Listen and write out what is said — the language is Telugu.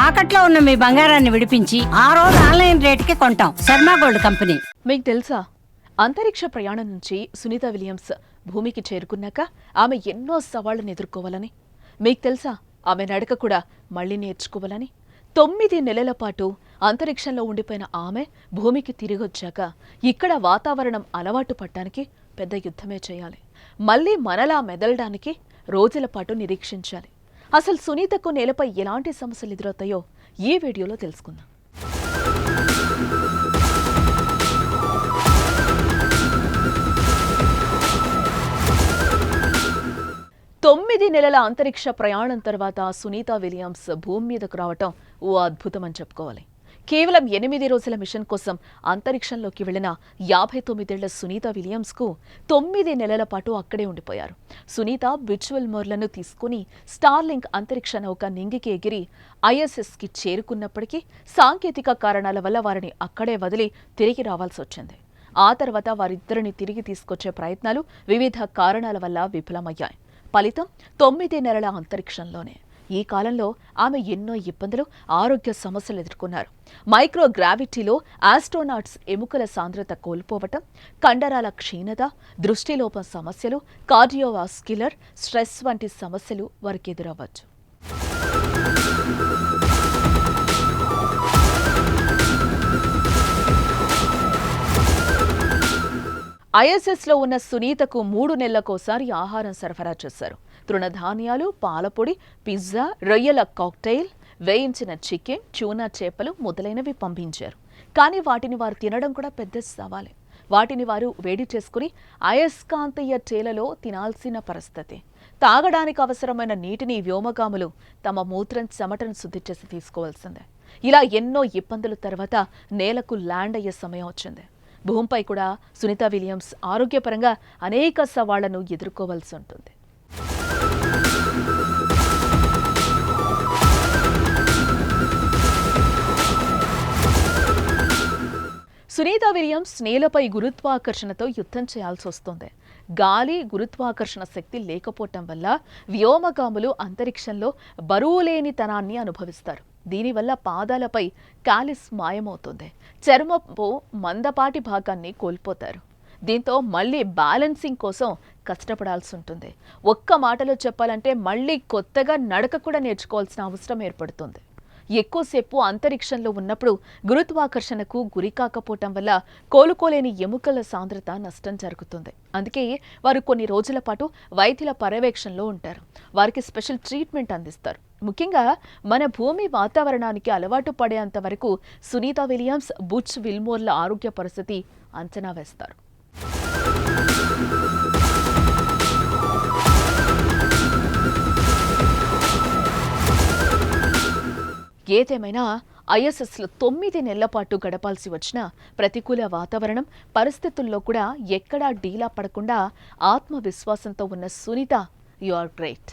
తాకట్లో ఉన్న మీ బంగారాన్ని విడిపించి ఆ రోజు ఆన్లైన్ రేటుకి కొంటాం. Sharma gold company. మీకు తెలుసా, అంతరిక్ష ప్రయాణం నుంచి సునీత విలియమ్స్ భూమికి చేరుకున్నాక ఆమె ఎన్నో సవాళ్లను ఎదుర్కోవాలని? మీకు తెలుసా, ఆమె నడక కూడా మళ్లీ నేర్చుకోవాలని? 9 నెలల పాటు అంతరిక్షంలో ఉండిపోయిన ఆమె భూమికి తిరిగొచ్చాక ఇక్కడ వాతావరణం అలవాటు పడ్డానికి పెద్ద యుద్ధమే చేయాలి. మళ్లీ మనలా మెదలడానికి రోజుల పాటు నిరీక్షించాలి. అసలు సునీతకు నేలపై ఎలాంటి సమస్యలు ఎదురవుతాయో ఈ వీడియోలో తెలుసుకుందాం. 9 నెలల అంతరిక్ష ప్రయాణం తర్వాత సునీత విలియమ్స్ భూమి మీదకు రావటం ఓ అద్భుతం అని చెప్పుకోవాలి. కేవలం 8 రోజుల మిషన్ కోసం అంతరిక్షంలోకి వెళ్లిన 59 ఏళ్ల సునీత విలియమ్స్ కు 9 నెలల పాటు అక్కడే ఉండిపోయారు. సునీత విర్చువల్ మోర్లను తీసుకుని స్టార్లింక్ అంతరిక్ష నౌక నింగికి ఎగిరి ISS కి చేరుకున్నప్పటికీ సాంకేతిక కారణాల వల్ల వారిని అక్కడే వదిలి తిరిగి రావాల్సి వచ్చింది. ఆ తర్వాత వారిద్దరిని తిరిగి తీసుకొచ్చే ప్రయత్నాలు వివిధ కారణాల వల్ల విఫలమయ్యాయి. ఫలితం 9 నెలల అంతరిక్షంలోనే. ఈ కాలంలో ఆమె ఎన్నో ఇబ్బందులు, ఆరోగ్య సమస్యలు ఎదుర్కొన్నారు. మైక్రోగ్రావిటీలో ఆస్ట్రోనాట్స్ ఎముకల సాంద్రత కోల్పోవటం, కండరాల క్షీణత, దృష్టిలోపం సమస్యలు, కార్డియోవాస్క్యులర్ స్ట్రెస్ వంటి సమస్యలు వారికి ఎదురవ్వచ్చు. ISSలో ఉన్న సునీతకు 3 నెలలకోసారి ఆహారం సరఫరా చేశారు. తృణధాన్యాలు, పాలపొడి, పిజ్జా, రొయ్యల కాక్టైల్, వేయించిన చికెన్, ట్యూనా చేపలు మొదలైనవి పంపించారు. కానీ వాటిని వారు తినడం కూడా పెద్ద సవాలే. వాటిని వారు వేడి చేసుకుని అయస్కాంతీయ తేలలో తినాల్సిన పరిస్థితి. తాగడానికి అవసరమైన నీటిని వ్యోమగాములు తమ మూత్రం, చెమటను శుద్ధి చేసి తీసుకోవాల్సిందే. ఇలా ఎన్నో ఇబ్బందుల తర్వాత నేలకు ల్యాండ్ అయ్యే సమయం వచ్చింది. భూమిపై కూడా సునీత విలియమ్స్ ఆరోగ్యపరంగా అనేక సవాళ్లను ఎదుర్కోవాల్సి ఉంటుంది. సునీత విలియమ్స్ నేలపై గురుత్వాకర్షణతో యుద్ధం చేయాల్సి వస్తుంది. గాలి గురుత్వాకర్షణ శక్తి లేకపోవటం వల్ల వ్యోమగాములు అంతరిక్షంలో బరువులేనితనాన్ని అనుభవిస్తారు. దీనివల్ల పాదాలపై కాలిస్ మాయమవుతుంది. చర్మపు మందపాటి భాగాన్ని కోల్పోతారు. దీంతో మళ్లీ బ్యాలెన్సింగ్ కోసం కష్టపడాల్సి ఉంటుంది. ఒక్క మాటలో చెప్పాలంటే మళ్లీ కొత్తగా నడక కూడా నేర్చుకోవాల్సిన అవసరం ఏర్పడుతుంది. ఎక్కువసేపు అంతరిక్షంలో ఉన్నప్పుడు గురుత్వాకర్షణకు గురి కాకపోవటం వల్ల కోలుకోలేని ఎముకల సాంద్రత నష్టం జరుగుతుంది. అందుకే వారు కొన్ని రోజుల పాటు వైద్యుల పర్యవేక్షణలో ఉంటారు. వారికి స్పెషల్ ట్రీట్మెంట్ అందిస్తారు. ముఖ్యంగా మన భూమి వాతావరణానికి అలవాటు పడేంత వరకు సునీత విలియమ్స్, బుచ్ విల్మోర్ల ఆరోగ్య పరిస్థితి అంచనా వేస్తారు. ఏదేమైనా ISSలో 9 నెలల పాటు గడపాల్సి వచ్చిన ప్రతికూల వాతావరణం పరిస్థితుల్లో కూడా ఎక్కడా డీలా పడకుండా ఆత్మవిశ్వాసంతో ఉన్న సునీత, యు ఆర్ గ్రేట్.